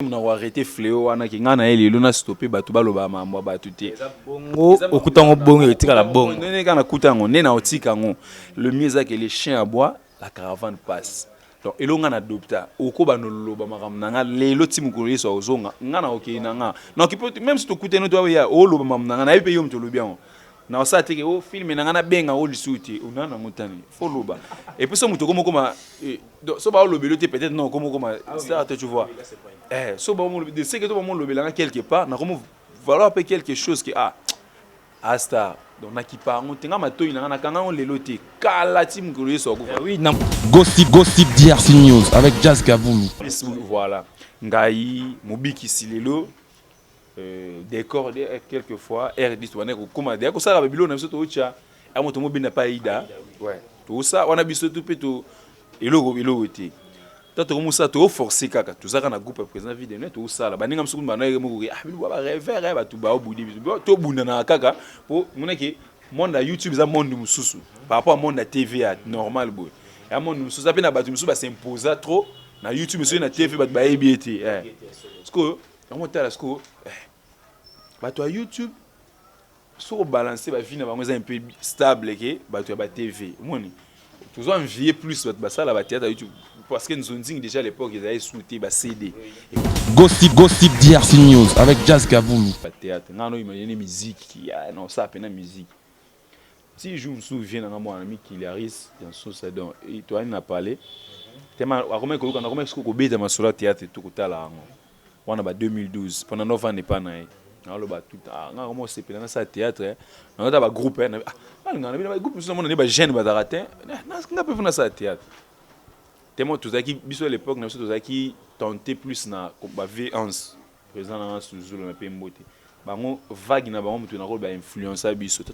On a arrêté fléau wana ki ngana ele lona stopper batu baloba mambo batu te bongo okutango bongo etika la bongo nene kana kutango nena otika ngo le mieux c'est que les chiens aboient la caravane passe donc elonga na adopta okoba no loba makamnanga lelo timukolo yeso ozonga ngana okinanga donc même si to kuteno to ya o loba mamnanga na yepe yom to lobian na ça teke o film nanga na benga o lisuti unana mutani fo loba et puis so mutoko moko so ba o lobelo te peut-être non comme ça tu vois so ba mo de c'est que to ba mo lobelanga quelque part na comme valoir pe quelque chose qui asta donc na ki pa ngotenga matoyi na kanga on lelo te kala tim ko yeso ko oui na gossip DRC News avec Jazz Kaboulou voilà ngai mobiki silelo décor quelquefois R10 wana ko koma de ko sala babilo na biso to ucha amoto mo bina pa ida ouais to ça wana biso to peto eloko te tato ko musa to forcer kaka to zaka na groupe présent vidéo net to sala baninga msuku bana mo bilu ba rêver ba to ba obudi biso to bunda na kaka po monaki monde YouTube za monde mususu par rapport à monde TV normal boy ya monde mususu apena batu mususu ba s'imposer trop na YouTube mususu na TV ba ba ebiete parce que on monte là ce que bato à YouTube sur balancer ba vie na bango un peu stable que bato ya ba TV moni toujours envier plus bato ba sala ba théâtre à YouTube parce que nous on dit déjà à l'époque ils avaient souhaité ba CD gossip DRC News avec Jazz Kaboulou ba théâtre ngano imaginer musique qui non ça peine musique si je me souviens dans mon ami qui Laris dans son salon et toi il n'a parlé tellement comment est-ce que beta masura théâtre tout kotala on a 2012 pendant 9 ans n'est pas naé on a tout on a commencé pendant ça théâtre on a ba groupe on a ba groupe nous on a ba jeune ba daratin on a pas fait ça théâtre tellement tout ça qui biso à l'époque nous tout ça qui tentait plus na ba V11 présent dans sous le pemboté bango vague na bango mutu na rôle ba influencer biso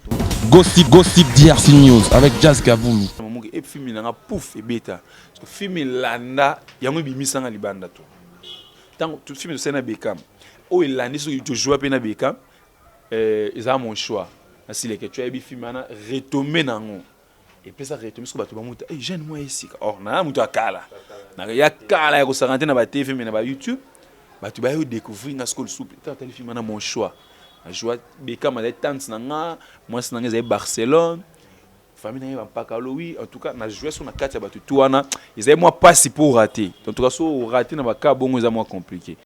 gossip DRC News avec Jazz Kaboulou moment et film na pouf et bêta parce que film landa yango bimisanga libanda to tant tout film de Sena Beckham oh il l'a dit sur tu joues à Beckham ils ont mon choix ainsi les que tu as bi film na retomber nango et puis ça retomber sur bato ba muta eh jeune moi ici or na mutu akala na ya kala ya ko sarante na ba TV mais na ba YouTube bato ba yo découvrir na school soupe tant tel film na mon choix a joué Beckham à tante nanga moi c'est nanga Barcelone famille n'a pas qu'à oui en tout cas na joué sur na carte ya bato tout wana ils avaient moi pas si pour rater en tout cas so rater na ba ka bongo ils a moins compliqué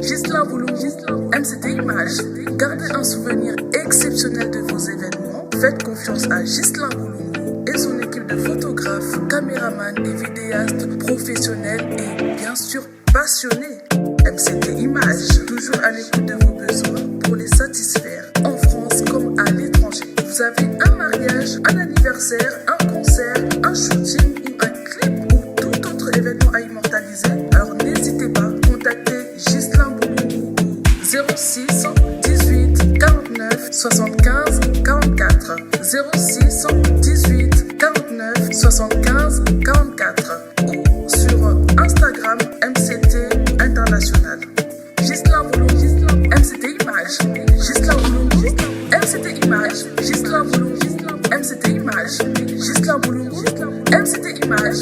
Gislain Boulou, MCT Image. Gardez un souvenir exceptionnel de vos événements. Faites confiance à Gislain Boulou et son équipe de photographes, caméramans et vidéastes professionnels et bien sûr passionnés. MCT Image, toujours à l'écoute de vos besoins pour les satisfaire en France comme à l'étranger. Vous avez un mariage, un anniversaire, un concert, un shooting ou un clip ou tout autre événement à immortaliser, alors n'hésitez pas, contactez Gislain Boulou au 06 18 49 75 44 06 18 49 75 44 ou sur Instagram MCT International. Gislain Boulou, MCT Image, Gislain Boulou, MCT Image, Gislain Boulou, MCT Image, Gislain Boulou, MCT Image.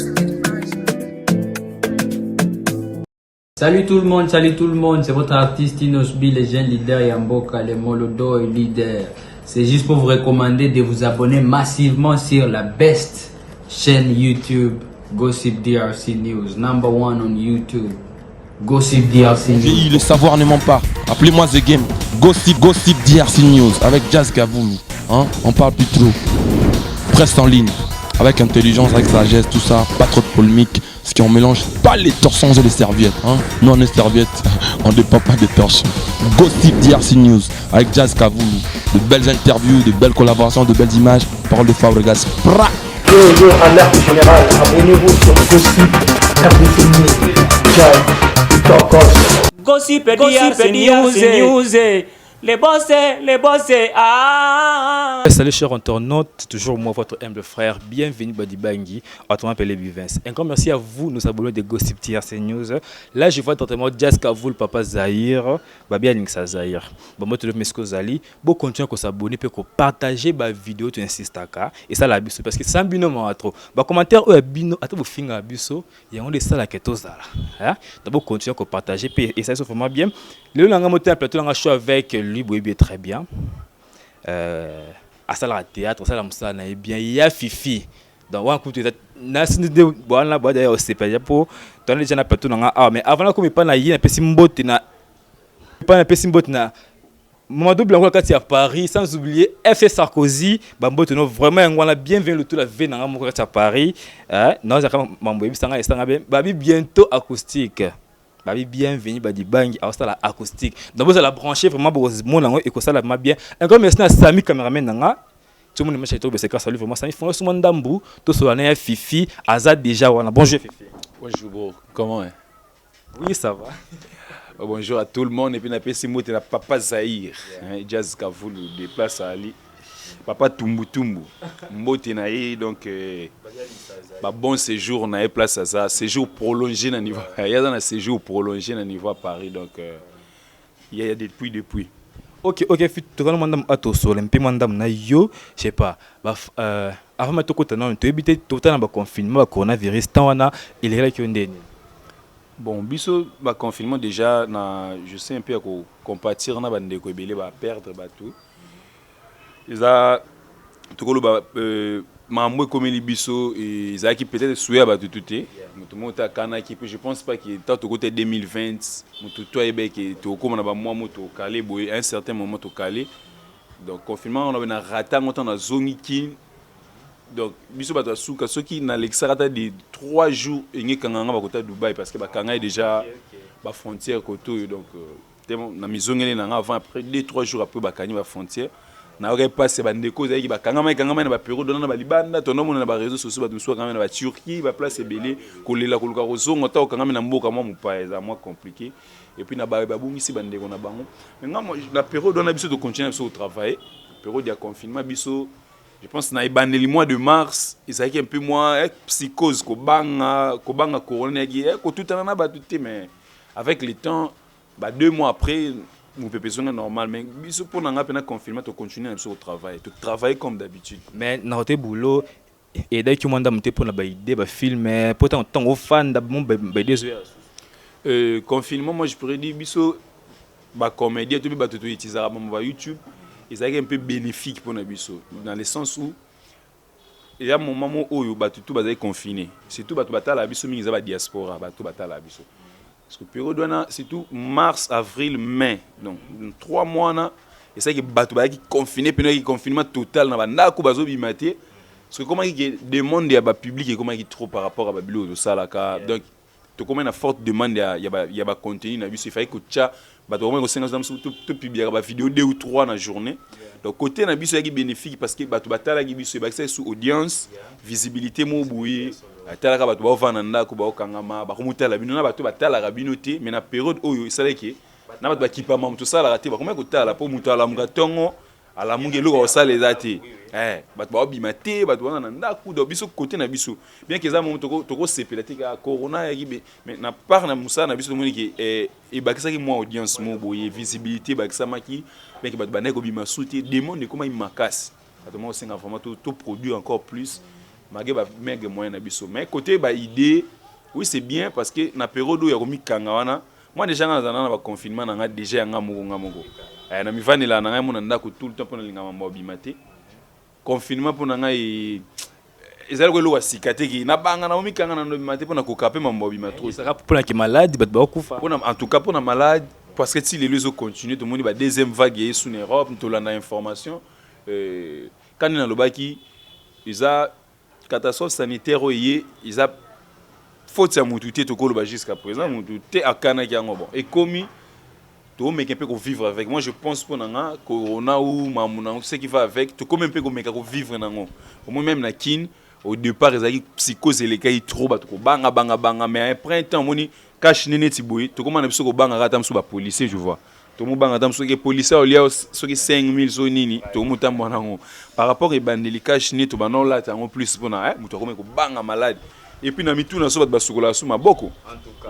Salut tout le monde, c'est votre artiste Inosbi, le jeune leader Yamboka, le Molodo et leader. C'est juste pour vous recommander de vous abonner massivement sur la best chaîne YouTube, Gossip DRC News, #1 on YouTube. Gossip DRC News. Le savoir ne ment pas. Appelez-moi The Game. Gossip DRC News avec Jazz Kaboulou. Hein? On parle plus trop. Presse en ligne. Avec intelligence, avec sagesse, tout ça. Pas trop de polémique. Ce qui on mélange pas les torsons et les serviettes. Hein? Nous on est serviettes. On ne dépend pas des torsons. Gossip DRC News avec Jazz Kaboulou. De belles interviews, de belles collaborations, de belles images. Parole de Fabregas. Yo, alerte générale, abonnez-vous sur Gossip DRC News. Jazz, Talk. gossip DRC News les bossés, ah. Salut chers internautes, c'est toujours moi votre humble frère, bienvenue Badi Bangui, autrement appelé Bivens. Un grand merci à vous, nous abonnés de Gossip TRC News. Là je vois totalement Jazz Kavoul, Papa Zahir, Babia Nixa Zahir. Bon moi tout le monde Zali, bon continuer à s'abonner, puis partager ma vidéo, tu insistes à et ça la biso parce que sans binôme trop. Bah commentaire ou bino, à tout vous finir biso, il y a on des salles à quelque chose là. D'abord continuer à partager, et ça c'est vraiment bien. Le langage moteur plateau langage show avec lui, bien très bien. À ça la théâtre, ça la moussa na bien, il y a Fifi. Donc on écoute na sinde bon là bah d'ailleurs c'est pas pour dans les gens plateau nga ah mais avant là comme pas na yina pesi mbote na pas na pesi mbote na Mamadou Blanco quand il à Paris sans oublier F Sarkozy ba mbote no vraiment ngwana bienvenue le tout la vie na moko à Paris non ça quand mambo bisanga estanga bien babi bientôt acoustique. Babi bienvenue Badi Bangui à la acoustique. Donc vous allez brancher vraiment pour mon langue et que ça la m'a bien. Encore merci à Sami cameraman nanga. Tout le monde me chète c'est salut vraiment Sami font sur mon dambu tout sur la Fifi Azad déjà wana. Bonjour Fifi. Bonjour bro. Comment est? Oui, ça va. Bonjour à tout le monde et puis na pesi mote na Papa Zahir. Jazz Kavoul déplace à Ali. Papa Tumbu Tumbu. Mbote na ye donc bon séjour na place à ça, séjour prolongé na niveau. Il y a un séjour prolongé na niveau à Paris donc il y a depuis. OK, fit to kana mandam ato so lempe mandam na yo, je sais pas. Avant ma to kota na to éviter tout temps ba confinement ba coronavirus tant wana il est là qui ndeni. Bon, biso ba confinement déjà je sais un peu à compatir na bande ko belé ba perdre ba tout. Ils tukolo ba mambo comme les biso et ça qui peut-être souhait ba tout tout monde ta kana qui je pense pas que tant to côté 2020 mutu toi ebe que to comme na ba moi moto calé boy un certain moment to calé donc confinement on a na rata on na zongi ki donc biso ba to suka ceux qui na l'exarata de 3 jours et kanganga ba côté Dubaï parce que ba kanga déjà ba frontière côté donc na mizongeli na avant après 2-3 jours après ba kani ba frontière na aurait passé bandeko zaki ba kangama na ba période na ba libanda to no na ba réseaux sociaux ba muso kangama na ba Turquie ba place belé kolela koluka kozongo ta kangama na mboka moi mupa eza moins compliqué et puis na ba bungisi bandeko na bango maintenant la période on a biso de continuer au travail période de confinement biso je pense na ibandeli mois de mars ezaki un peu moins psychose ko banga corona yaki ko tout na ba tout mais avec le temps 2 mois après nous peut normal mais pour nous avons confinement de continuer au travail de travailler comme d'habitude mais dans notre boulot et dès que monde monter pour la idée ba film pourtant tant aux fans d'abord ba des confinement moi je pourrais dire biso ba comédie tout ba tout utiliser ba YouTube et ça est un peu bénéfique pour nous biso dans le sens où il y a un moment où ba tout ba confiné surtout ba batala biso mingi za ba diaspora ba tout batala biso. Parce que période c'est tout mars, avril, mai. Donc 3 mois et ça qui est confiné puis qui confinement total na banda ko bazo bimate. Parce que comment il demande ya ba public et comment il trop par rapport à babilo de ça là donc to comment une forte demande ya ba contenu na biso il fallait que tcha ba to ko senga tout publier ba vidéo 2 ou 3 na journée. Donc côté na biso ya qui bénéfique parce que ba to batala ki biso ba sous audience, visibilité mo bouye. Talaka bato ba vana ndako ba okangama ba komutala bino na bato batala rabinoté mais na période oyo isaleke na bato ba kipama muto sala rate ba komeka kotala po muto ala munga tongo ala munge loko osala ezate bato ba obimate bato wana ndako do biso côté na biso bien que ça moment toko sepela tika corona yaki mais na part na musa na biso to moni ke e bakisa ki mo audience mo boye visibilité bakisa maki bien que bato ba neko bima souti demande comment il makasi bato mo senga vraiment tout produire encore plus malgré ba mega moyen na biso mais côté ba idée oui c'est bien parce que na période où ya komi kanga wana moi déjà na ba confinement na déjà nga moko na mi vanila na nga mona ndako tout le temps pour na linga mambo bimate confinement pour na nga ezali ko lo wasikate ki na banga na mi kanga na bimate pour na kokape mambo bimate ça pour na ki malade bat ba kufa pour en tout cas pour na malade parce que si les lieux continuent tout le monde ba deuxième vague est sous Europe tout là na information quand na lobaki ils catastrophe sanitaire ils a faute à mututé to koloba jusqu'à présent mututé akana ki ngo bon et commis to mec un peu ko vivre avec moi je pense pour nanga corona ou mamuna ce qui va avec to comme un peu ko mec ko vivre nango moi même na kin au départ ezaki psychose les cas trop ba to banga mais après un temps moni cache nene tiboyi to comme na biso ko banga rata mso ba policier je vois to mo banga tam soki policier olia soki 5000 so nini to mo tambo nango par rapport e bandeli cash ni to banon la tango plus pona muto ko banga malade et puis na mituna so bat basukola so maboko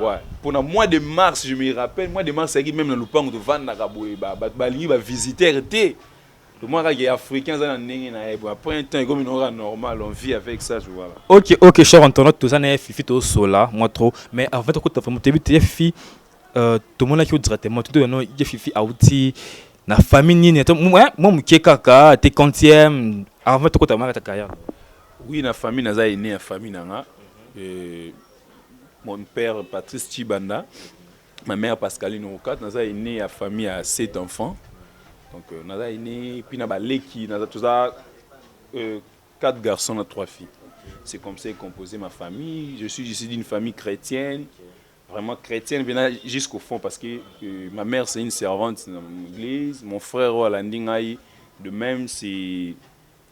ouais pour mois de mars je me rappelle mois de mars c'est même na lupango to vanda ka boye ba balingi ba visiteur té le mois que africain ça ndenge na ebo après un temps comme une aura normal on vit avec ça je vois là. OK cher internaute tout ça n'est fifi to sola moi trop mais en fait quand vraiment tu fifi tout le monde qui directement tout non il fifi outi na famille nini moi mkie kaka te quantième avant tout ta ta carrière. Oui na famille naza né à famille nanga mon père Patrice Chibanda ma mère Pascaline Okat naza né à famille à 7 enfants donc naza né puis na baleki naza tout ça 4 garçons et 3 filles c'est comme ça que composé ma famille je suis ici d'une famille chrétienne vraiment chrétienne jusqu'au fond parce que ma mère c'est une servante dans l'église mon frère Alandingaï de même c'est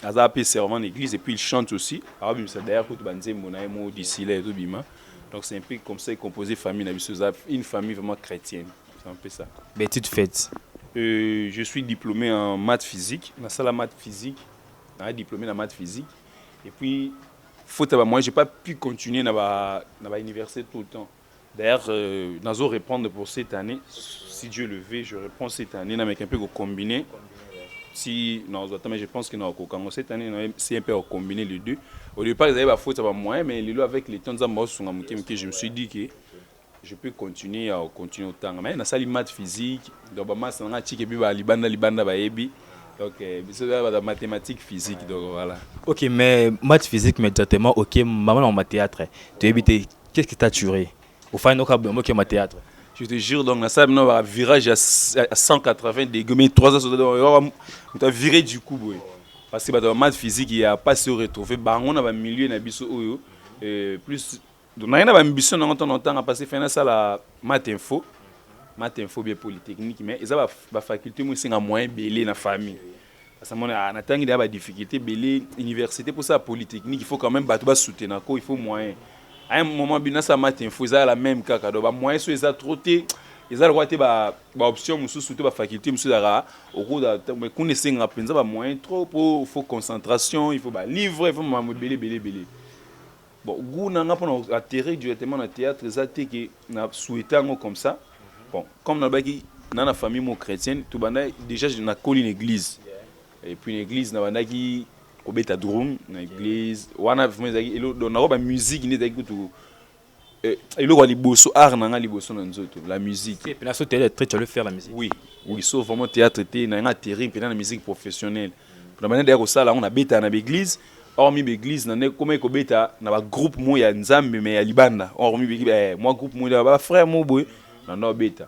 Azapé servant d'église et puis il chante aussi arabe c'est d'ailleurs que banze monaimo d'ici là et tout bima donc c'est un peu comme ça composé famille une famille vraiment chrétienne c'est un peu ça. Mais tu te fais je suis diplômé en maths physique dans la maths physique diplômé en maths physique et puis faute à moi j'ai pas pu continuer dans la université tout le temps. D'ailleurs, nous répondre pour cette année. Si Dieu le veut, je réponds cette année avec un peu combiné. Si non, mais je pense que cette année, c'est un peu combiné les deux. Au départ, ils avaient la faute à moi, mais avec les temps je me suis dit que je peux continuer autant. Mais dans la maths physique, donc donc c'est la mathématique physique donc voilà. OK, mais maths physique immédiatement, OK, maman en théâtre. Tu évité qu'est-ce qui t'a tué? Au final, on a théâtre. Je te jure, donc, ça a un virage à 180 degrés, mais 3 ans, on a viré du coup. Parce que dans le maths physique, il n'y a pas se retrouver. On a un milieu, plus. On a une ambition dans le temps, à passer à la maths info bien polytechnique, mais ils ont la faculté, moi, c'est un moyen belé dans la famille. Parce que on a des difficultés, belé, université, pour ça, polytechnique, il faut quand même soutenir, il faut moyen. À un moment bien ça matin faut ça la même caca donc moi sur ça trotté ils ont le droit ba option musu surtout ba faculté musu dara au cours de mais connaissez nga penza ba moyen trop pour faut concentration il faut ba livre il faut belé bon goût nanga pour atterrir directement dans théâtre ça té que na souhaité comme ça bon comme na baki dans la famille mo chrétienne tout banda déjà na colline église et puis une église na banda qui obeta drum na église wana vumezaki elo na roba musique ni zaki tout elo kwa liboso art na nga liboso na nzoto la musique et puis la sauter très tu veux faire la musique oui sauf vraiment théâtre té na nga terrain puis na musique professionnelle pour la manière de ça là on a beta na l'église hormis l'église na comment ko beta na ba groupe mo ya nzambe mais ya libanda hormis moi groupe mo ba frère mo boy na beta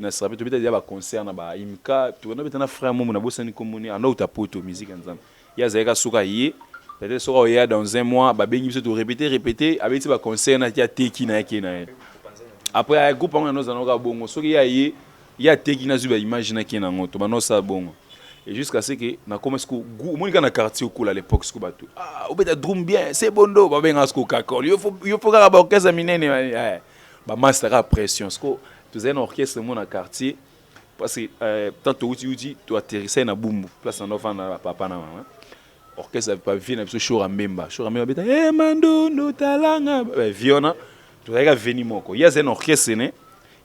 na sera beta ya ba concert na ba imka tu na beta na frère mo na bosani komoni ana utapoto musique nzambe il y a Zéka Soukaye, peut-être Soukaye dans un mois, Babengi se répéter, avec ce concert, il y a Teki na Kena. Après, il groupe on a nos bongo, il y a Teki na Zuba, imagine Kena, to bano sa bongo. Et jusqu'à ce que, na comme est-ce que, moi, dans le quartier au cool à l'époque, ce que bateau. Ah, on peut drum bien, c'est bondo, Babenga ce kakol. Il faut faire un orchestre minene, bah, master à pression, ce que, tu sais, un orchestre, mon quartier, parce que, tant que tu atterrissais na boum, place en enfant, papa, na maman. Orchestre pas vient sur show Ramemba beta mando no talanga viona tu regarde venir moko il y a un orchestre né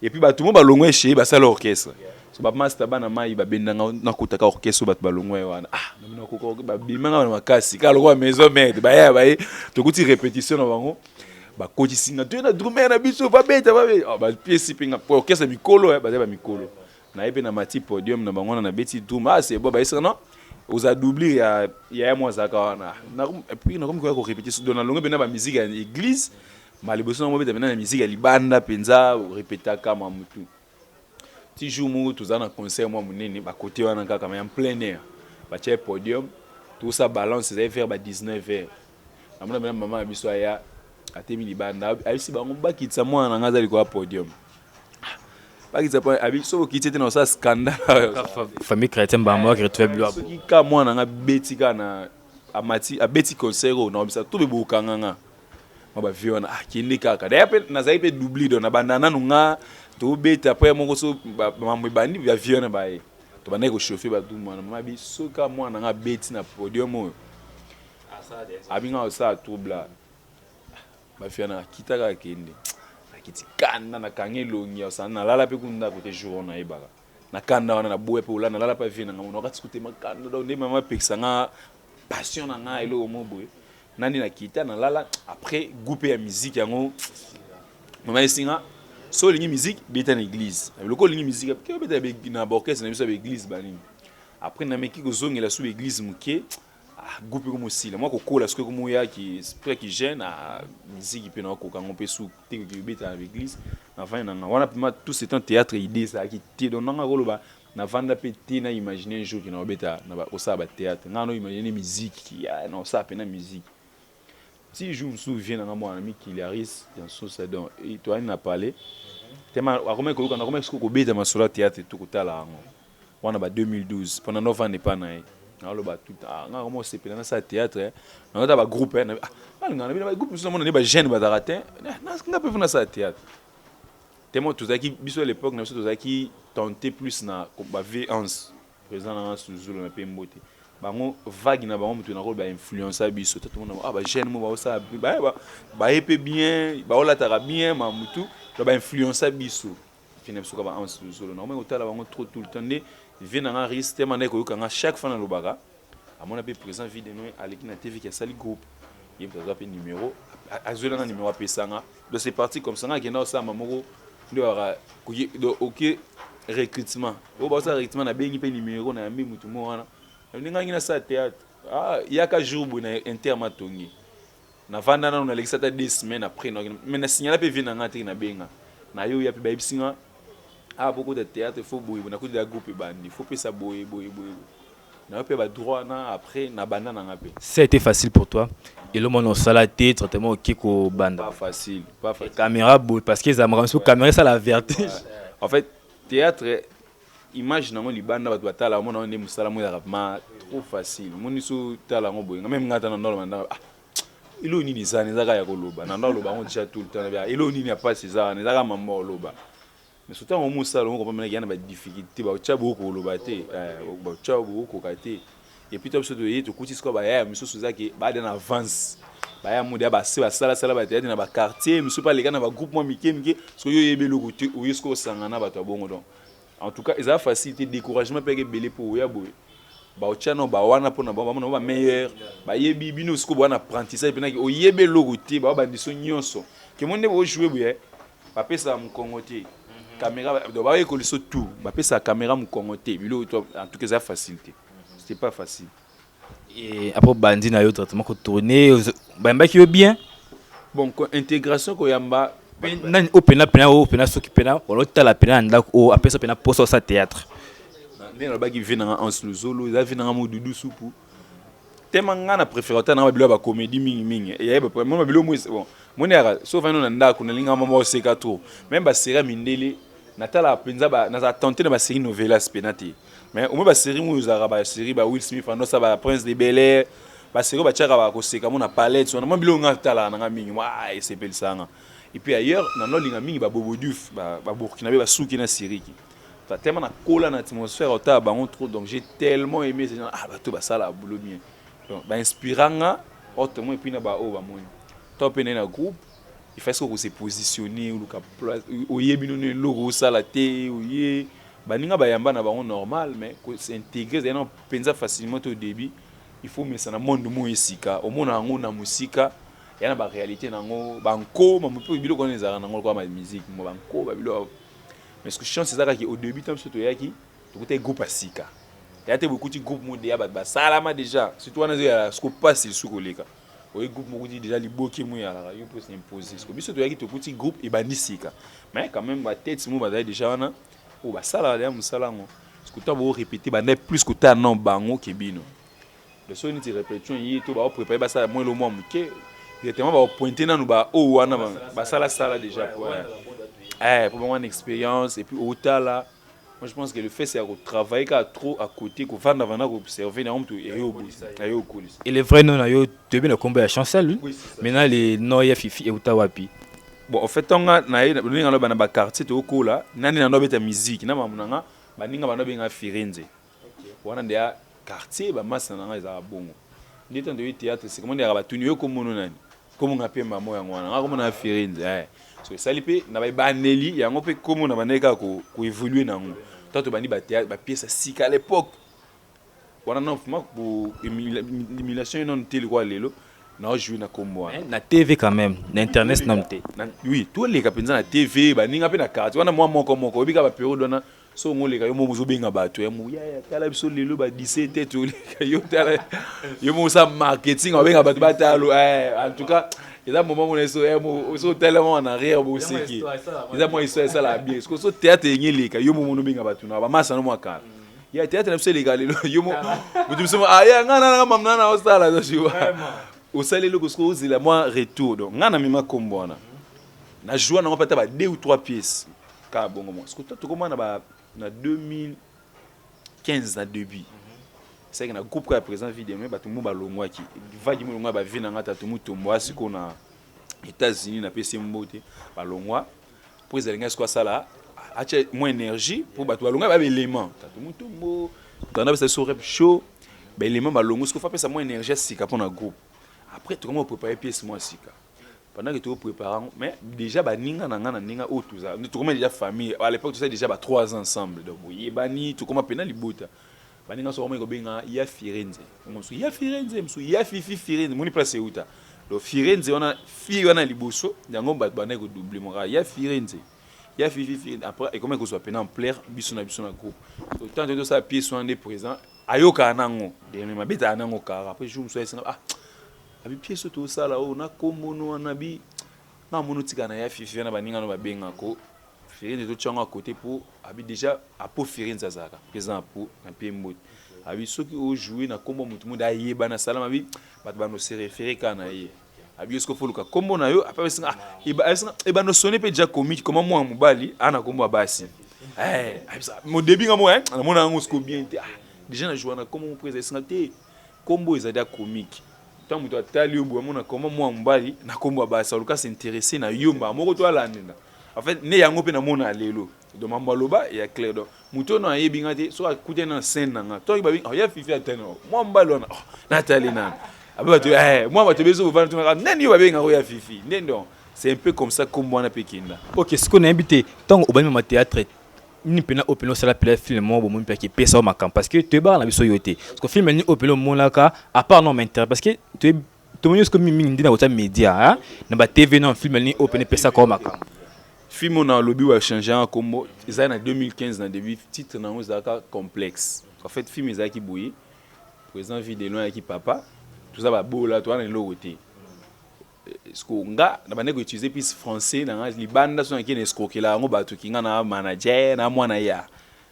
et puis tout le monde balongwe chez ba ça l'orchestre so ba master bana mai ba bendanga na kutaka orchestre ba balongwe wana ah na ko ba bimanga na makasi ka lokwa maison mère ba ya ba to kuti répétition na bango ba koji singa tu na drummer na biso ba beta ba pièce pinga orchestre mikolo ba za mikolo na ebe na mati podium na bango na beti drum ah c'est bon ba ça non aux a doublé il y a un mois ça et puis on comme quoi répéter dans la longue ben la musique à l'église mais les besoins moi ben la musique à libanda penza répéter kama mutu ti jour mo tous en concert moi munene ba côté wana kaka en plein air ba tia podium tout ça balance ça faire ba 19h amona ben maman biso ya atemi libanda ayisi ba ngomba kitsa moi na ngaza liko podium Parce que qui était dans ça scandale. Famille chrétienne bamwa qui retrouve blois. Qui ka moi na beti kana amati a beti concert na bisa tout be bokanga. Maba viona ah kindi kaka. D'ailleurs na zaipe doubli don na bandana nunga to beta après mon so mamwe bandi ya viona bae to bana ko chauffer ba tout mwana mabi soka mwana nga beti na podium oyo abinga sa trouble ba fiana kitaka kende akiti kanda na kangelongi ya sana lala pe kunda kote jour na ibaka na kanda wana na boe pe ulana lala pa vina ngamu nakati kote makanda do ne mama pekisa nga passion na nga elo mo boe nani na kita na lala après groupe ya musique yango mama isinga so lingi musique beta na église loko lingi musique ke beta na orchestre na biso ba église bani après na meki ko zongela sous église muke groupe comme aussi moi ko kola ce que comme ya qui près qui gêne à musique pe na ko kango pe sous te ko beta na église na fin na wana pe tout c'est un théâtre idée ça qui te don nga ko loba na vanda pe te na imaginer un jour qui na beta na ba osa ba théâtre nga no imaginer musique qui ya na ça pe na musique. Si je me souviens de mon ami qui Laris dans son salon et toi il n'a parlé tellement à comment que on a comment que bête dans sur théâtre tout côté là on a 2012 pendant 9 ans n'est pas naé on a ba tout on a comment c'est pendant ça théâtre on a ba groupe on a ba groupe nous on a ba jeune ba daratin on a pas faire ça théâtre tellement tout ça qui biso à l'époque nous tout ça qui tentait plus na ba V11 présent dans sous le pays mboté bango vague na bango mutu na rôle ba influencer biso tout le monde ba jeune mo ba ça ba épé bien ba ola tara bien ma mutu ba influencer biso fina biso ka ba en solo normalement otala bango trop tout le temps ne vient na risque tellement na ko yoka chaque fois na lobaka à mon appel présent vidéo avec na TV qui a sali groupe il peut avoir numéro azola na numéro pesanga donc c'est parti comme ça na kena ça mamoko ndo OK recrutement o ba ça recrutement na bengi pe numéro na mi mutu mo wana ninga ngina sa théâtre yaka jour bu na intermatongi na vanda na na l'exata 2 semaines après mais na signala pe vina ngati na benga na yo ya pe ba ibisinga beaucoup de théâtre faut boy na ko de groupe bandi faut pe sa boy na pe ba droit na après na banda na ngape ça a été facile pour toi et le monde ça la tête traitement OK ko banda pas facile caméra boy parce que ça me sur caméra ça la vertige en fait théâtre image nango libanda batu batala mona on musala mo ya trop facile moni so tala ngo boy même ngata na ndolo manda ilo nini za nezaka ya koloba na ndolo ba on déjà tout le temps bien ilo nini ya pas ça nezaka mambo loba mais surtout on musala on comprend qu'il y a ba difficulté ba cha boko loba te ba cha boko kate et puis top so de yeto kuti sko ba ya miso suzaki ba en avance ba ya mudia ba se ba sala ba te na ba quartier miso pas les gars na ba groupement mike so yo yebelo kuti o yesko sangana ba to bongo donc en tout cas, ils ont facilité découragement pour que belé pour ya boy. Ba ochano ba wana pona ba meilleur. Ba yebi bino sko ba na apprentissage pena o yebe logoté ba ba ndiso nyonso. Que monde bo jouer boy. Ba pesa mu kongoté. Caméra do ba ye koliso tout. Ba pesa caméra mu kongoté. Bilo en tout cas ça facilité. C'était pas facile. Et après bandi na yo traitement ko tourner ba mba ki bien. Bon intégration ko yamba nani opena soki pena olota la pena ndako o apesa pena poso sa théâtre ndena ba ki vina en sluzolo za vina mo dudu supu tema ngana préférata na bilo ba comédie mingi et ba moi bilo mo bon moni ara so vano na ndako na linga mama o seka trop même ba série mindele natala penza ba na tenter na ba série novelas penati mais au moins ba série mo za ba série ba Will Smith no sa ba Prince de Bel-Air ba série ba tchaka ba ko seka mo na palette so na mo bilo ngatala na mingi wa c'est pel sanga. Et puis ailleurs, dans nos lignes, ba Bobo Diouf, ba Burkinabé, ba Souki na Syrie. Ça tellement na cola na atmosphère au ta ba on trop donc j'ai tellement aimé ces gens ba to ba ça la boulot bien. Donc ba inspirant autrement et puis na ba o ba mon. Top na groupe, il faut que se positionner ou ka place o yebino ne logo ça la té o yé ba ninga ba yamba na ba normal mais s'intégrer dans penza facilement au début. Il faut mettre ça dans monde mo esika, au monde ngo na musika. Il y a une réalité nango banco mamupe bilo ko nezara nango kwa ma musique mo banco ba bilo mais ce que chance c'est ça qui au début tam surtout yaki to côté groupe asika il y a beaucoup de groupe monde ya ba salama déjà surtout on a ce qu'on passe sur koleka o groupe mo dit déjà liboki mo ya yo peut s'imposer ce que biso to yaki to petit groupe et banisika mais quand même ba tête mo ba déjà wana o ba sala ya musala ngo ce que tu vas répéter ba net plus que ta non bango kebino de so ni répétition yi to ba préparer ba ça moins le mois muke directement va pointer dans nous ba oh wana ba sala déjà pour avoir une expérience et puis au là moi je pense que le fait c'est de travailler trop à côté qu'on va observer na mtu et au coulisses et les vrais non yo tu bien le combat à chancel maintenant les noya fifi et utawapi bon en fait on a na ba quartier to ko là nani na nobeta musique na mamunanga baninga bano benga Firenze wana ndia quartier ba massa na za bongo ndito ndo théâtre c'est comment dire ba tuni yo komono nani komo ngape mamo yango wana ngako na Firenze so salipe na ba baneli yango pe komo na baneka ko évoluer nango tato bani ba théâtre ba pièce sika à l'époque wana non pour émulation non télé quoi lelo na jouer na kombo na TV quand même na internet na mté oui tous les capenza na TV baninga pe na carte wana moi moko obika ba période wana so ngoleka yo mo benga bato ya mu ya tala biso lelo ba 17 to yo tala yo mo sa marketing obenga bato batalo en tout cas il y a un moment où on est tellement en arrière pour aussi qui il y a moi histoire ça la bien parce que so théâtre ngoleka yo mo benga bato na ba massa no mo kala ya théâtre na biso legal yo mo mutu biso ya ngana na mamna na osala do shiwa au salé ko sko zila moi retour donc ngana mima kombona na joie na pata ba 2 ou 3 pièces ka bongo mo parce que to komana ba na 2015 na début c'est que na groupe ka présent vidéo mais ba tout mo ba longwa ki va ki mo longwa ba vina ngata tout mo tombo asiko na États-Unis na PC mbote ba longwa pour les ngas quoi ça là acha moins énergie pour ba tout longwa ba élément tout mo tombo dans na ça sur rap show ba élément ba longwa ce qu'on fait ça moins énergie sika pour na groupe. Après, tu commences à préparer pièce moi sika. Pendant que tu prépares, mais déjà ba ninga na ngana ninga o tout ça. Tu commences déjà famille. À l'époque tu sais déjà ba 3 ensemble. Donc oui, bani tu commences pena libota. Ba ninga so ko benga ya Firenze. Mon so ya Firenze, mon so ya Fifi Firenze, moni place uta. Donc Firenze on a fi wana liboso, yango ba bana ko doubler mon ya Firenze. Ya Fifi Firenze. Après et comment que soit pena en plaire biso na groupe. Donc tant que ça pièce on est présent. Ayoka nango. Et ma beta nango car après je me suis abi pièce tout ça là on a comme on nabi na monotika na ya Fifi na baninga no babenga ko Firenze to tchanga à côté pour abi déjà à pour Firenze zaka présent pour na pembo abi soki o jouer na kombo mutu muda yeba na salama bi bat bano se référer kana ye abi esko foluka kombo na yo après singa eba no sonner pe déjà comique comment moi mobali ana kombo basi mon début nga moi na mona ngo sko bien déjà na jouer na kombo mo présent singa te kombo ezada comique. Tant que tu as tali au bout, comment moi mbali na kombo basa luka s'intéresser na yomba moko to ala nena en fait ne yango pe na mona lelo do mambaloba ya clair do muto no ayebi ngate so akute na scène nga to ba ya Fifi ateno moi mbalo na tali na aba to moi ba to bezo ba to nani ba benga ya Fifi ndendo c'est un peu comme ça comme moi na pekinda. OK, ce qu'on a invité tant au bani ma théâtre ni pena opelo sala pela film mo bo mumpa ki pesa ma camp parce que tu ba na biso yote parce que film ni opelo mo la ka à part non m'intéresse parce que tu monios comme mingi ndina ota média hein na ba TV non film ni opelo pesa ko ma camp film on a lobby wa changer en combo ça en 2015 dans début titre na ozaka complexe en fait film ezaki boyi présent vidéo avec papa tout ça ba bola toi na logoté est-ce que nga na bane ko utiliser plus français na libanda so ngene escroquer la ngo batu kinga na manager na mwana ya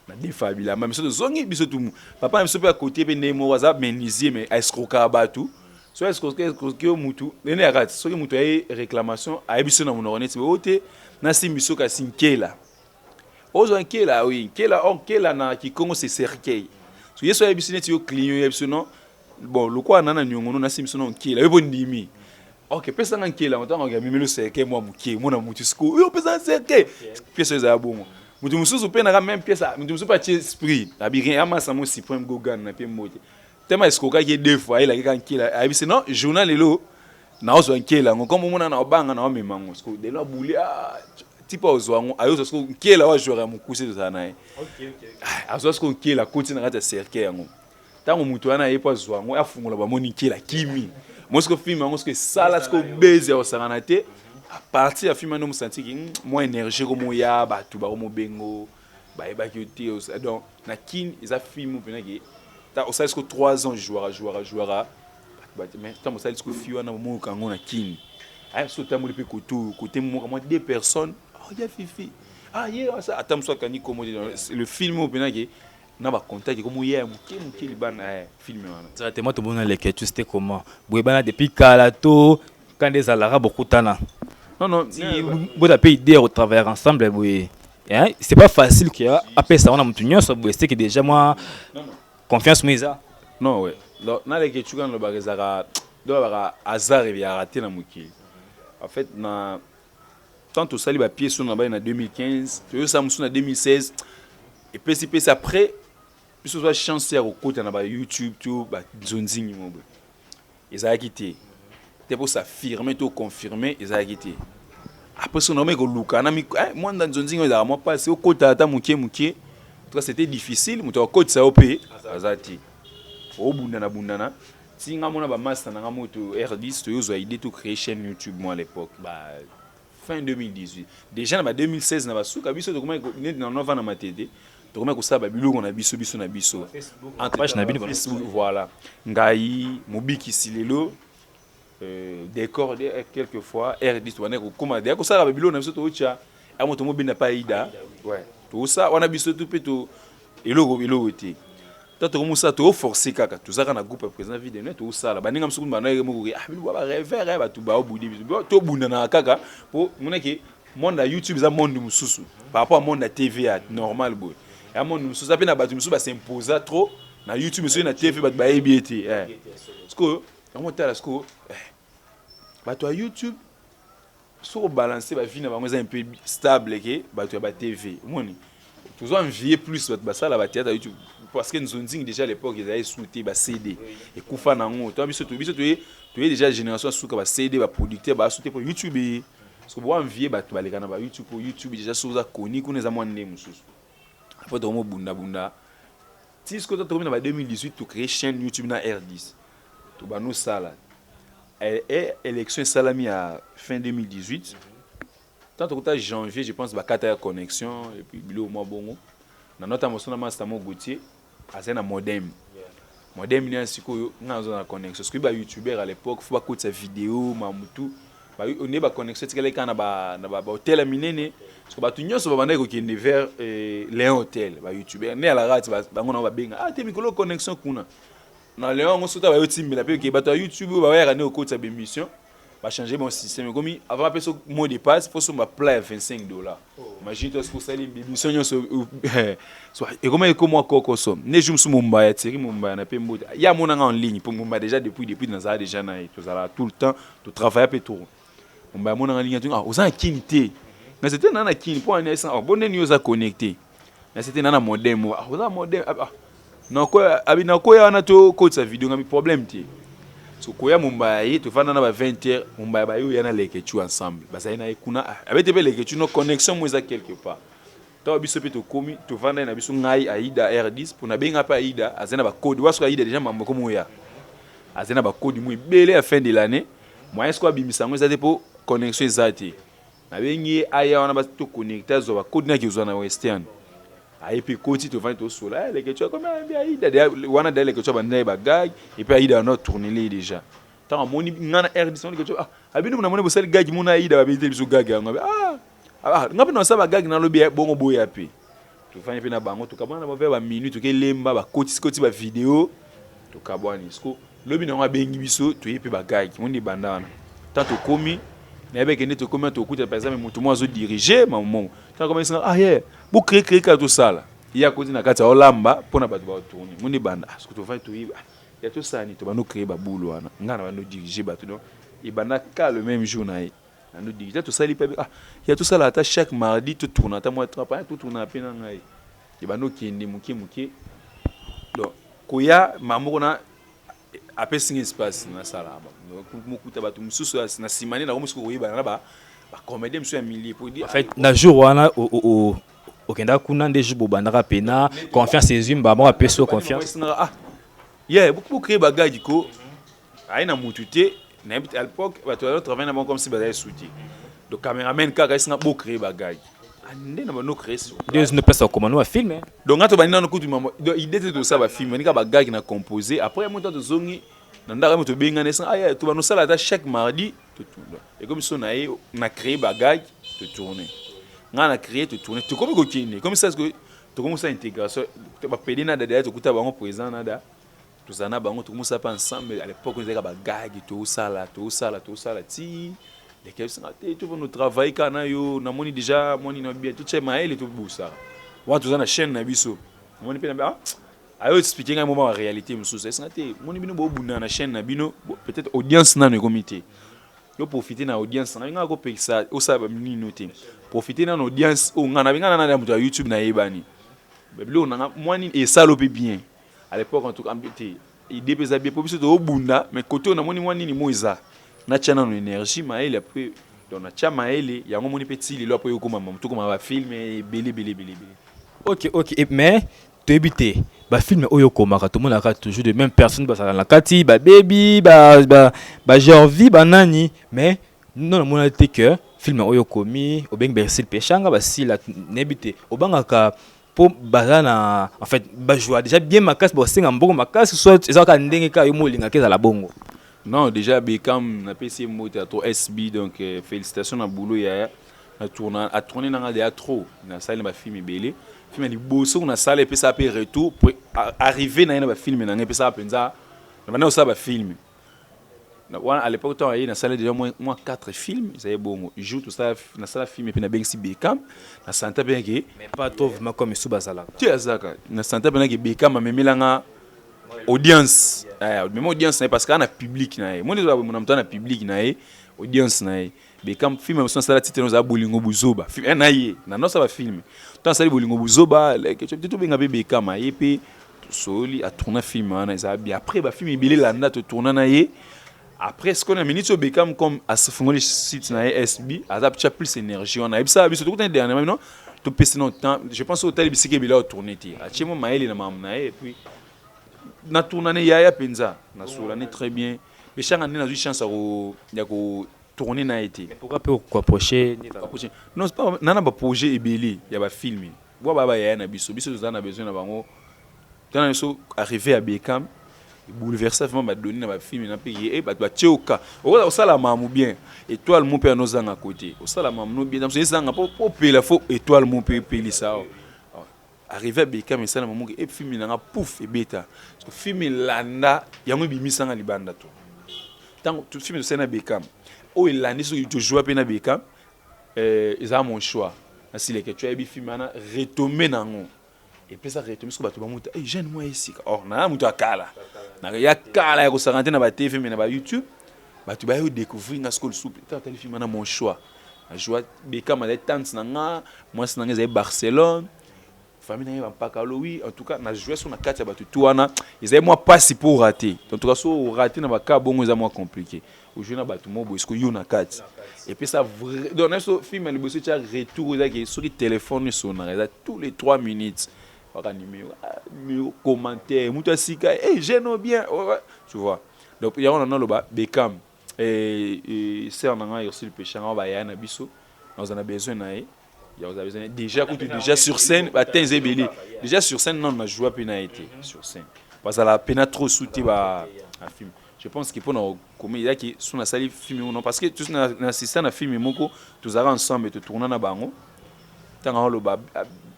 na defabila même so zongi biso tout papa même so pe à côté pe nemo whatsapp menisier mais escroquer batu so escroquer mutu nene akat so ki mutu ay réclamation ay biso na mononet be ote na simbiso ka sinkela ozo nkela oui nkela on kela na kikongo c'est cercueil so yeso ay biso net yo client yo biso non bon lokwa nana nyongo na simbiso non nkela yo bondimi. OK, pesa ngankela on ga mimelo seke moi mukie mona mutu siko yo pesa seke pièce za bongo mutu mususu pe na même pièce mutu mususu pa ti esprit abiri ama samo supreme gogan na pe moje tema esiko ka ki deux fois ila kankela abisi non journal lelo na ozo nkela ngo comme mona na obanga na omemango siko de la bouli tipo ozwango ayo siko nkela wa joueur mukuse to sana OK azo siko nkela continue na kata cercle yango tango mutu ana yepo zwango afungula ba moni nkela kimi. Moi ce que film moi que ça là ce que baiser au saranate à partir à film nous sentir moins énergie comme ya ba tout ba mo bengo ba e ba kioté donc na kin ils a film pena que ta au ça ce que 3 ans jouera mais tant ça ce que fiwa na mo kango na kin ay so tamu le côté moi 2 personnes oh ya Fifi hier ça attends soit kani comme le film pena que na ba contact comme hier muke libana film wana directement to bona leke tu c'était comment boyebana depuis kalato quand des alara beaucoup tana non si vous avez idée au travailler ensemble oui hein c'est pas facile que après ça on a mutunyo so c'est que déjà moi confiance moi non ouais na leke tu quand le bagazara do ba hasard et bien raté na muki en fait na tant au sali ba pièce on en 2015 to ça en 2016 et puis après puis soit chance au côté na ba YouTube tout ba zonzingi mo ils a quitté c'est pour s'affirmer tout confirmer ils a quitté après son nom ko luka na mi moi dans zonzingi là moi passer au côté ata mukie tout cas c'était difficile muto côté ça op azati au bundana si nga mona ba master na moto R10 to yo idée to créer chaîne YouTube moi à l'époque bah fin 2018 déjà na 2016 na basuka biso to comment net na nova na matete to comment ko saba biloko na biso na biso entre page na bino Facebook voilà ngai mobiki silelo décor quelquefois R10 wana ko commander ko saba biloko na biso to cha a moto mo bina pa ida ouais to ça wana biso to peto eloko te tato comme ça to forcer kaka tout ça na groupe présent vidéo net tout ça la baninga msuku bana mo ah bilu ba rêver ba tu ba obudi to bunda na kaka pour moneke monde à YouTube za monde mususu par rapport à monde à TVA normal boy ya monde mususu ça pe na batu mususu ba s'imposer trop na YouTube mususu na TV ba ebiete parce que on monte là ce que ba to YouTube sur balancer ba vie na bango un peu stable ke ba to ba TV moni toujours envier plus ba ça la ba théâtre YouTube parce que nous ont déjà à l'époque ils avaient souhaité ba CD et kufa nango to biso to déjà génération souka ba CD ba producteur ba souhaité pour YouTube parce que bo envier ba to baleka na ba YouTube pour YouTube déjà souza koni kuneza mwanne mususu après to mo bunda si ce que to na ba 2018 to créer chaîne YouTube na R10 to ba no sala et élection salami à fin 2018 tant que janvier je pense ba 4 connexion et puis bilo mo bongo na nota mosona master mo Gauthier azena modem ni sikoyo ngazo na connexion parce que ba youtubeur à l'époque faut pas coûter sa vidéo mamutu ba on est ba connexion tikale kana ba hôtel minene parce que ba tunyo so ba banda ko kende vers les hôtels ba youtubeur ne ala rati ba ngona ba benga te mikolo connexion kuna na léon on sota ba yotimela pe ke ba to YouTube ba ya ne ko coûter sa émission va changer mon système comme avant appeler ce mot de passe faut son plat $25 imagine toi ce que ça les émission et comment moi koko so ne joue sur Mumbai tiri Mumbai na pe mboda ya mona en ligne pour Mumbai déjà depuis dans ça déjà na tout ça tout le temps tu travailles peu tout Mumbai mona en ligne tu aux en kinité mais c'était nana kin pour un instant bonne news à connecter mais c'était nana modem aux modem non quoi abina quoi ya na to coach sa vidéo ngami problème ti so koya Mumbai to fana na ba 20h Mumbai ba yo yana lekechu ensemble ba ça na kuna abete be lekechu no connexion mo za quelque part to biso pe to komi to fana na biso ngai aida R10 pour na benga pa aida azena ba code waso aida déjà mambo ko moya azena ba code mo belé à fin de l'année moi est-ce quoi bimisango za te po connexion zati na bengi aya wana ba to connecter zo ba code na ki zo na western et puis côté to vient au soleil les que tu as comme bien ida wana dale que tu as ba gag et puis ida on a tourné les déjà tant moni ngana R10 que tu abinu na moni bo sel gag mona ida ba bité biso gag ngabe ngabe no sa ba gag na lobi bongo boya pe to fanya pe na bango to kabana ba ba minute ke lemba ba côté ba vidéo to kabwani sko lobi na bengi biso to yepe ba gag moni bandana tant to komi na be kende to komi to kuta par exemple mutu mo azo diriger maman tant comme ça bu créer tout ça là il y a côté na kata olamba pona batu ba tourner moni banda ce que tu vas to yiba ya tout ça ni to ba no créer ba boulot wana ngana ba no diriger batu donc et bana ka le même jour na no diriger tout ça li pa il y a tout ça là ta chaque mardi tout tourner ta moi pas tout tourner pe na ngai et ba no kindi muke donc koya mamoko na après singe espace na sala donc mukuta batu mususu na simani na komusko koyiba na ba comédie monsieur Emily pour dire en fait na jour wana au okenda kuna ndeju bobandaka pena confiance ezim ba mo apeso confiance yeah beaucoup créer bagage ko aina mutute na à l'époque ba to travailler na bon comme si ba d'aller soutien donc cameraman kaka singa beau créer bagage ande na no créer deux ne pesa comment nous filmer donc ngato banina no kutu mama idée de ça ba filmer ni ka bagage na composer après moi to zongi na ndaka moto benga nesa aya to ba no sala ta chaque mardi tout et comme ça on a créé bagage de tourner on a créé de tourner tout comme kokine comme ça que tout comme ça intégration ba pedi na dada to kuta bango présent nada tout ça na bango tout comme ça pas ensemble à l'époque on disait bagage tout ça ti les quelques sont tout nous travailler kana yo na moni déjà moni na bien tout chez maël et tout ça wa tout ça na chaîne na biso moni pe na ayo expliquer un moment en réalité mususu c'est ngate moni bino bo bunda na chaîne na bino peut-être audience na no comité yo profiter na audience na nga ko pekisa o sa ba mini noté profiter na audience o nga na binga na mutu YouTube na yebani beblo na mwani e salope bien à l'époque en tout cas idée pesa bien pour biso to bunda mais côté on a moni mwani ni moiza na chana no énergie maele après donc na chama maele yango moni petit lelo après ko mama mutu ko ma film et belé. Ok mais tu éviter ba film oyo komaka tout le monde a toujours de même personne ba la kati ba baby ba Jorvi ba nani mais non mon été que film oyo komi obeng bersil pechanga ba si la nebité obangaka pour bazana en fait ba joie déjà bien makas bo singa mboko makas soit ezaka ndenge ka yo molinga keza la bongo. Non déjà Beckham na PC moto to SB donc félicitations na boulot ya na tourner na déjà trop na salle ba film belé film ni bosso na salle pe ça peut retour pour arriver na ba film na pe ça penza na bana ça ba film na à l'époque temps na salle déjà moins 4 films ça est bon joue tout ça na salle film et puis na Bensi Beckham na santa bien que mais pas trop vraiment comme sous bazala tu azaka na santa bien que Beckham memelanga audience même audience parce qu'on a public na moi mon amta na public na audience na Beckham film so sala titre nos abolingo buzoba film na na no ça va film tant sala bolingo buzoba que tu tout benga Beckham et puis soli a tourner film na ça bien après ba film ibele landa to tourner na après ce qu'on a minute Beckham comme à se fongoli site na SB adapte plus énergie on a ça biso tout temps dernier non tout pèse non temps je pense au tel bisike bila tourner ti a chemo maeli na mamna et puis na tourner ya penza na soulane très bien mais changa na eu chance ya ko tourner na été pourquoi peut quoi approcher non c'est pas nana ba projet ebeli ya ba film ba ya na biso na besoin na bango tant so arriver à Beckham bouleverser vraiment ba donner na ba film na payer et ba tchoka o sala mamu bien étoile mon père nos à côté o sala mamu bien dans ce sanga pour payer la faut étoile mon père payer ça arrivé à Beckham et ça na mamu et film na pouf et beta parce que film landa yango bimisanga libanda to tant tout film de scène à Beckham oh il landa so tu jouer pe na Beckham ils a mon choix si les que tu as bi film na retomber nango et puis ça retomber sur bato ba muta eh jeune moi ici or na muta kala na ya kala ya ko sarante na ba TV mais na ba YouTube bato ba yo découvrir na school soup tant tel film na mon choix a jouer Beckham a tante na nga moi c'est na Barcelone famille na pas oui en tout cas na joué sur na carte ya bato tout wana ils avaient moi pas si pour rater en tout cas so rater na ba ka bongo za moi compliqué au jouer na bato mo bo est-ce que yo na carte et puis ça donc so film le bosso tu retour sur le téléphone sur na tous les 3 minutes waka numéro commentaire muta sika eh j'aime bien tu vois donc il y a on a le ba Beckham et c'est on a aussi le péché on va y na biso on a besoin na déjà sur scène déjà sur scène non ma joie peine a été sur scène parce que la peine trop soutenu à film je pense qu'il faut nous comme il y a qui sont la salle film non parce que tous na assisté à film moko tous avons ensemble et tourner na bango tant le par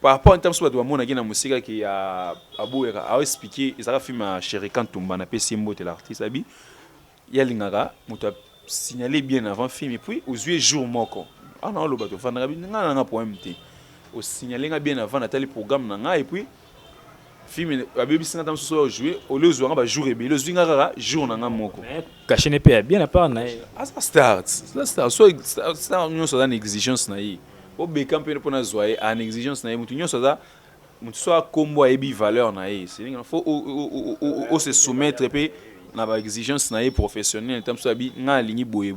rapport en termes soit doit mona qui na musique qui a a expliquer ils a film à Sherikan Tumba na PC Mbote l'artiste abi il y a lingara muta signaler bien avant film et puis aux yeux jour moko ah non le bateau fan rabi nga point MT au signaler nga bien avant natali programme nga et puis film abebi singa tam so jouer au lieu zo nga ba jour ebe le zo nga jour nga moko caché ne pas bien à part na ça start so ça nous so dans exigence na yi au Beckham pe pour na zoyer en exigence na yi mutu nyoso za mutu so combo ebi valeur na yi c'est il faut au se soumettre pe na ba exigence na yi professionnel tam so abi nga ligni boye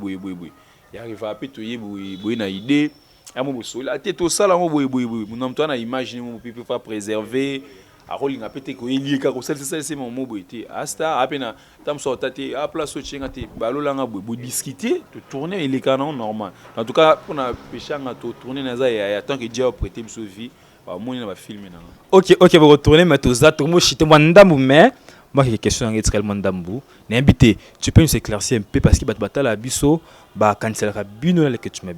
il arrive à péter boy na idée à mon bosso la tête au salon boy mon homme toi na imaginer mon pipi pas préserver a rolling a péter ko il ka ko c'est mon mot boité asta apena tam so tati a place au chenga te balola nga boy discuter to tourner il est canon normal en tout cas pour na péchanga to tourner na za ya tant que Dieu prêter biso vie ba moni na ba filmer na ok vous retourner mais to za to mo chite mo ndambu mais moi j'ai une question est réellement ndambu n'a invité tu peux nous éclaircir un peu parce que batala biso ba cancel rabino le que tu m'as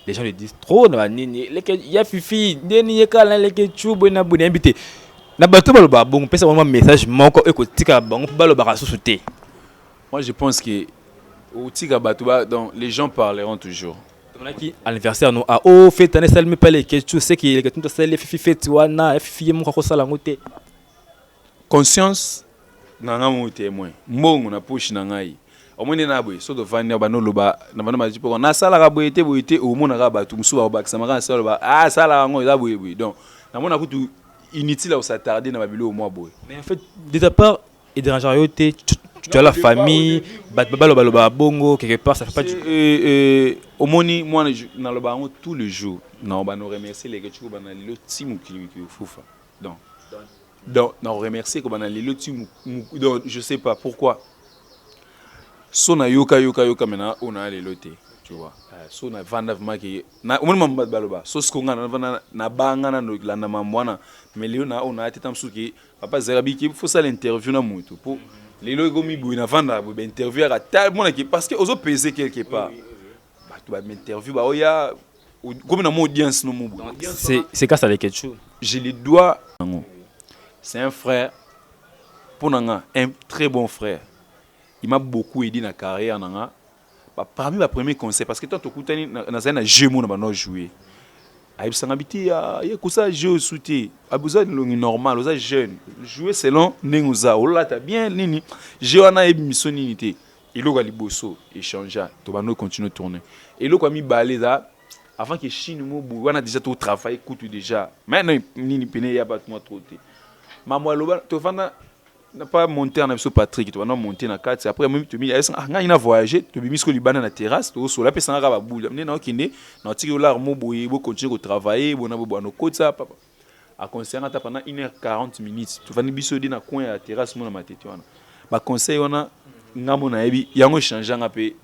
les gens le disent trop na nini le que ya fifi ndeni yekala le que tu bona bona invité na bato ba bon pesa vraiment message moko ekotika bango balo ba sous-souté moi je pense que au tika bato donc les gens parleront toujours qui anniversaire no a oh fête année salme pas les que tu sais que le que tu sais les fifi fête wana fifi mo ko sala ngote conscience nanga mo témoin mbongo na push na ngai au moins na boy so de vania ba no loba na bana maji pour na sala ka boyete au moins na ba tu musu ba ba sama ka sala ba ah sala ngo eza boy donc na mona kutu inutile à s'attarder na babilo au moins boy. Mais en fait de ta part et dérangeant yoté tu as la famille baloba bongo quelque part ça fait pas du au moni moi na le bango tous les jours non ba nous remercier les gens ba na lilo timu ki fufa donc non remercier ko ba na lilo timu donc je sais pas pourquoi so na yoka maintenant on a lilo te tu vois so na vanda vraiment ki na au moins baloba so ce qu'on a na banga na la mambwana mais leo na on a été tam ki papa Zerabi ki faut ça l'interview na mutu pour les logo mi bouina vanda bu interview à tellement parce que ozo peser quelque part bah tu vas m'interview bah oya comme dans mon audience non mon c'est casse avec quelque chose je les dois c'est un frère pour nanga un très bon frère il m'a beaucoup aidé dans la carrière nanga bah parmi mes premiers conseils parce que toi tu kutani na na jeu mon na jouer aïb sangabiti ya kusa jeu souté abuza longi normal oza jeune jouer selon nenguza ola ta bien nini jeu ana e mission nini té ilo ga liboso échanger to ba no continuer tourner ilo kwa mi baleza avant que Chine mo bu wana déjà tout travail coûte déjà maintenant nini pené ya pas moi trop té maman loba to fanda n'a pas monté en absolu Patrick tu vas non monter na 4 après même tu mis nga ina voyager tu bimis ko libana na terrasse to so la pesa nga ba boule ne na okinde na tiki olar mo boye bo continuer ko travailler bona bo no kotsa papa a conseiller ta pendant 1h40 minutes tu vas ni biso di na coin ya terrasse mo na matete wana ba conseil wana nga mo na yebi yango changer nga pe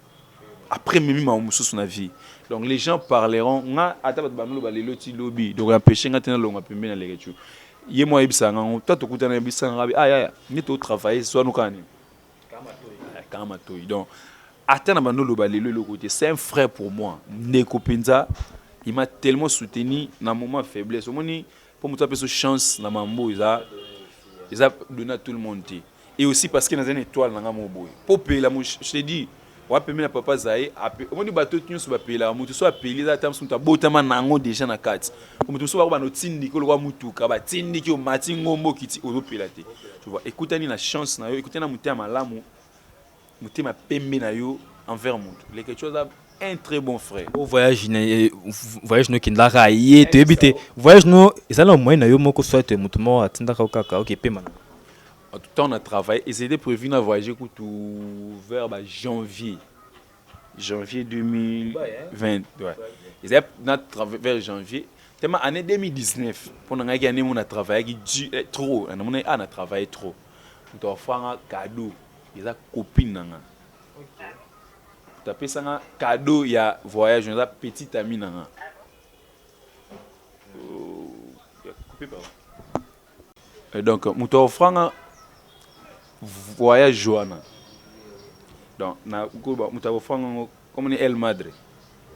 après même ma mususu na vie donc les gens parleront nga ata ba no ba lelo ti lobby donc empêcher nga tena longa pembe na leketu ye moi ibisanga toi to kutana ibisanga ya ni to travailler soit nous kani kama toi donc atteindre bandolo balelo le côté c'est un frère pour moi Ndeko Penza il m'a tellement soutenu dans moment faiblesse au moni pour me taper ce chance na mambo ils a donné à tout le monde et aussi parce que dans une étoile na ngamo boy pour payer la je te dis wa pembe na papa Zaï on moni bateau tinu so ba payer la mutu so appeler za tam sunta botama nango déjà na kati mutu so ba no tindi ko lo mutuka ba tindi ki o mati ngombo kiti o payer la te tu vois écoutez ni la chance na yo écoutez na muté malamu muté ma pembe na yo envers monde les quelque chose un très bon frère au voyage no kinda railler te habiter voyage no ça là au moins na yo moko soit mutu mo atinda ka kaka OK pema. En tout temps, on a travaillé et c'était prévu de voyager vers janvier 2020. Ouais. Ils avaient travaillé vers janvier. Tellement année 2019, pendant une année, on a travaillé trop. On a travaillé trop. On a fait un cadeau. Ils ont copine. Tu as fait un cadeau, il y a voyage, on a petit ami. Et donc, on a offert un voyage Joana. Donc, na kuba mutawafanga comme ni El Madre.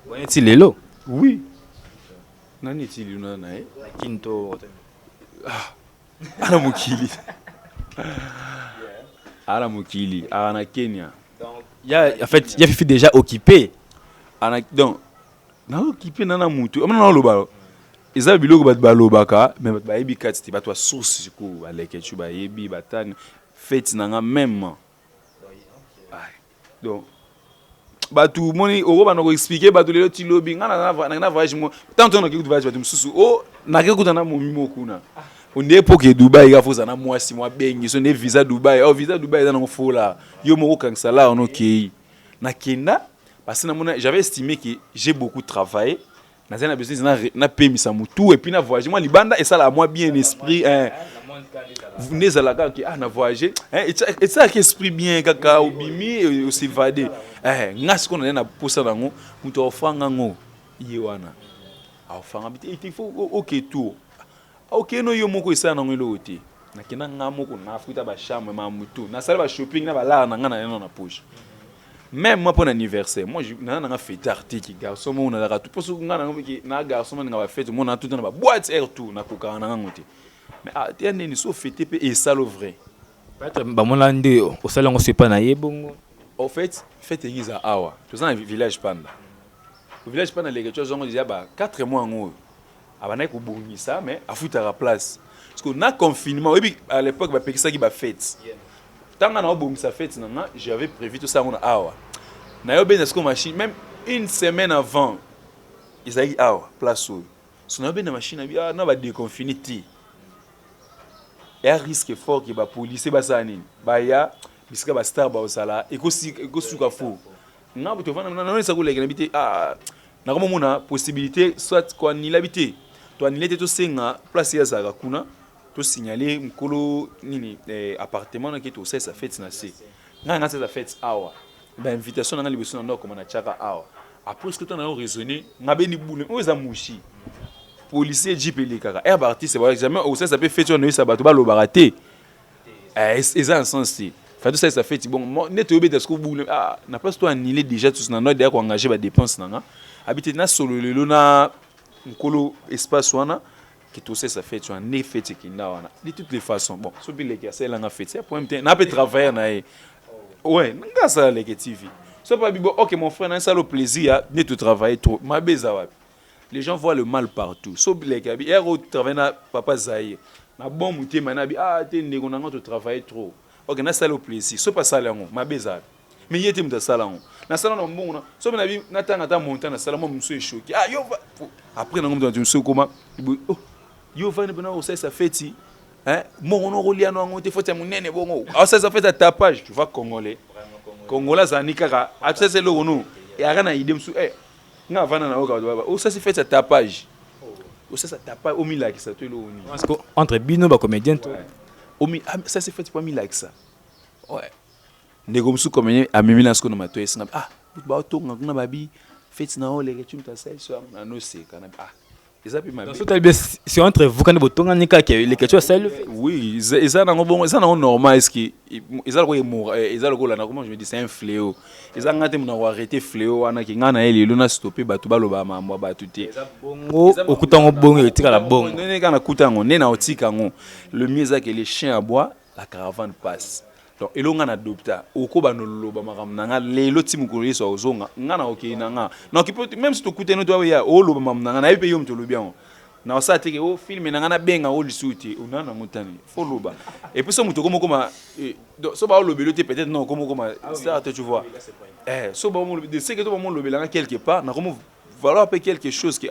Ouais, ti lelo. Oui. Nani ti luna na Kinto. Ana mukili. Ana mukili, ana Kenya. Donc, en fait, il y a Fifi déjà occupé. Ana donc na occupé nana mutu. Amana na loba. Eza biloko bat balobaka, mais bat bayebi kati ba toi source ko aleke tu ba yebi batane. Fait nanga même donc batu moni oko bana ko expliquer batu lelo ti lobby na voyage mo tant on ki voyage batu mususu o na ke kutana mo mimo kuna on époque Dubaï ga foza na mwasi mwa bengi so ne visa Dubaï oh visa Dubaï za na fola yo moko kansala on OK na kenda parce que j'avais estimé que j'ai beaucoup travaillé na zena besoin na pemisa mutu et puis na voyage moi libanda et ça la moi bien esprit vous n'êtes à la gare qui a voyagé et ça qui esprit bien kaka obimi aussi vadé ngas qu'on a na posa nango muto ofanga ngo yewana ofanga biti il faut OK tout OK no yo moko isa nango lo oti na kina ngamoko na futa ba chambre ma mutu na sala ba shopping na ba la na ngana na poche même moi pour l'anniversaire moi na fête artiste garçon mo na la tout pour ngana ngomiki na garçon mo nga fête mo na tout na ba boîte air tout na koka na ngote mais ah t'es né so fêter et ça le vrai peut-être ba mona ndé au salon c'est pas na yebongo en fait fête ngiza awa tout ça dans village panda au village panda les choses on disait ba 4 mois ngo abana ko bongisa mais a foutre à la place parce qu'on a confinement et puis à l'époque ba pekisa ki ba fête tant qu'on a bon ça fait j'avais prévu tout ça on awa na yo ben est-ce machine même une semaine avant ils a dit awa place où son ben machine a na ba déconfiner ti et un risque fort que ba police ba ça nini ba ya bisika ba star ba osala et ko suka fou na bo to vana na ça ko leka habiter na comme mona possibilité soit quoi ni l'habiter toi ni l'était tout singa place ya za kuna to signaler mkolo nini appartement na kitu ça fait na c'est nga ça fait awa ben invitation na liboso na ndoko na chaka awa après ce que tu as raisonné nga beni boule o za mushi policier jeep les kaka artiste c'est jamais au ça peut faire tu ça bato ba lo baraté ça en sens c'est fait tout ça fait bon net obé de ce que boule n'a pas toi annuler déjà tout na note d'ailleurs engager ba dépense na habiter na solo lelo na mkolo espace wana que tout ça fait tu en effet qui na wana de toutes les façons bon so bi les que ça là fait c'est pour même na peut travailler na ouais nga ça les que TV so pas bon OK mon frère na ça le plaisir de tout travailler trop ma beza wapi les gens voient le mal partout so bi les que bi ero travailler na papa Zahir na bon muté manabi te ndeko na to travailler trop OK na ça le plaisir so pas ça là ma beza mais il était dans salon na salon na mbongo na so na bi na tanga ta monter na salon mo so choqué yo après na ngomdo tu so comment yo va ne bena ça fait mon on relia no ngote faut ta munene bongo ça fait ta tapage tu vois congolais za nikaka ça c'est le no et arana idem su nga vana na oka baba ça c'est fait ta tapage ça tapage au milaki ça tu le oni parce que entre bino ba comédien to ça c'est fait pas milaki ça ouais ndeko msu comédien a mimi na sko na mato esinga ba to ngakuna babi fait na ole ke tu ta sel so na no se kana c'est entre vous quand vous tournez les questions celles oui ils ont bon ils ont normal est-ce que ils ont ils ont là comment je me dis c'est un fléau ils ont ngate mona arrêter fléau wana ki ngana ele lona stopper batu baloba mama batu te bongo okutango bongo etika la bongo nene kana kutango nena otika ngo le mieux c'est que les chiens aboient la caravane passe donc elonga na adopta okoba no loba makamnanga lelo timu ko yeso ozonga ngana okinanga donc même si to kuteno to ya o loba mamnanga na yepe yom to lobian na ça teke o film nanga na benga o lisuti unana mutani fo loba et puis so muto komo koma so ba o lobelo te peut-être non komo koma ça tu vois so ba mo de c'est que to ba mo lobelanga quelque part na komo voilà peu quelque chose qui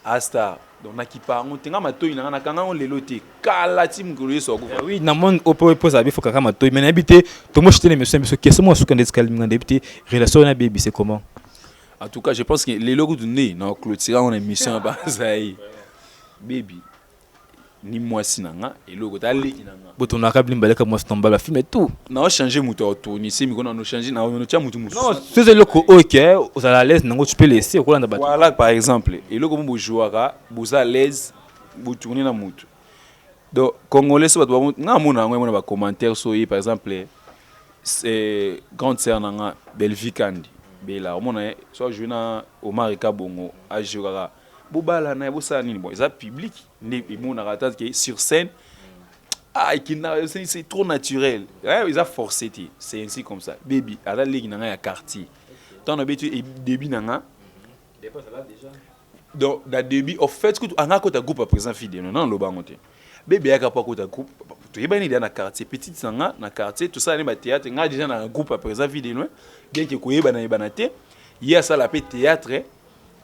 asta donc na kipa ngo tenga matoi na na kanga on lelo te kala tim ko yeso ko oui na mon opo pose abi faut kaka matoi mais na habité to mo chitene monsieur question moi souka ndetse kalmi ngande habité relation na baby c'est comment en tout cas je pense que les logos de né na clôturer on émission ba sai baby ni moi sinanga et logo tali inanga boto na kabli mbaleka moi stomba la film et tout na changer moto tourner c'est mi ko na changer na no tia mutu musu non c'est le ko OK aux à l'aise nango tu peux laisser ko landa bato voilà par exemple et logo mo jouera boza à l'aise bo tourner na mutu donc congolais so bato na mona ngwe mona ba commentaire so par exemple c'est grande sœur nanga Belvikandi bela mona so jouer na Omar Kabongo a jouera bobala na bosa nini bon ça public ne mona ratante que sur scène c'est trop naturel ils a forcé c'est ainsi comme ça baby ala ligi nanga ya quartier tant habitué début nanga dépasse là déjà donc da début au fait que anga ko ta groupe à présent fidèle non lo bangote baby ya ka pa ko ta groupe to yeba ni na quartier petite nanga na quartier tout ça ni ba théâtre nga déjà na groupe à présent fidèle bien que ko yeba na te hier ça la théâtre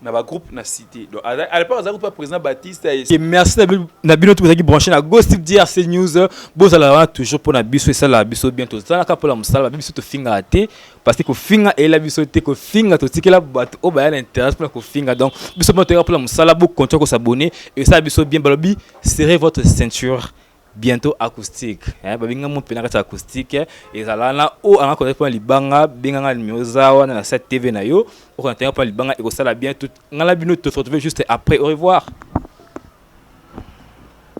na ba groupe na cité donc à l'époque ça groupe président Baptiste et merci na bino tout qui branché na Gossip DRC News bozala toujours pour na biso et ça la biso bientôt ça na ka pour la musala biso to finga te parce que finga et la biso te ko finga to tikela bato o ba l'intérêt pour ko finga donc biso mo te pour la musala bu continuer ko s'abonner et ça biso bien balobi serrez votre ceinture bientôt acoustique babinga mo pena kata acoustique et ça là o anga ko pour libanga binganga miozawa na 7 TV na yo o ko ntanga pour libanga et ko sala bien tout ngala bino te retrouver juste après au revoir.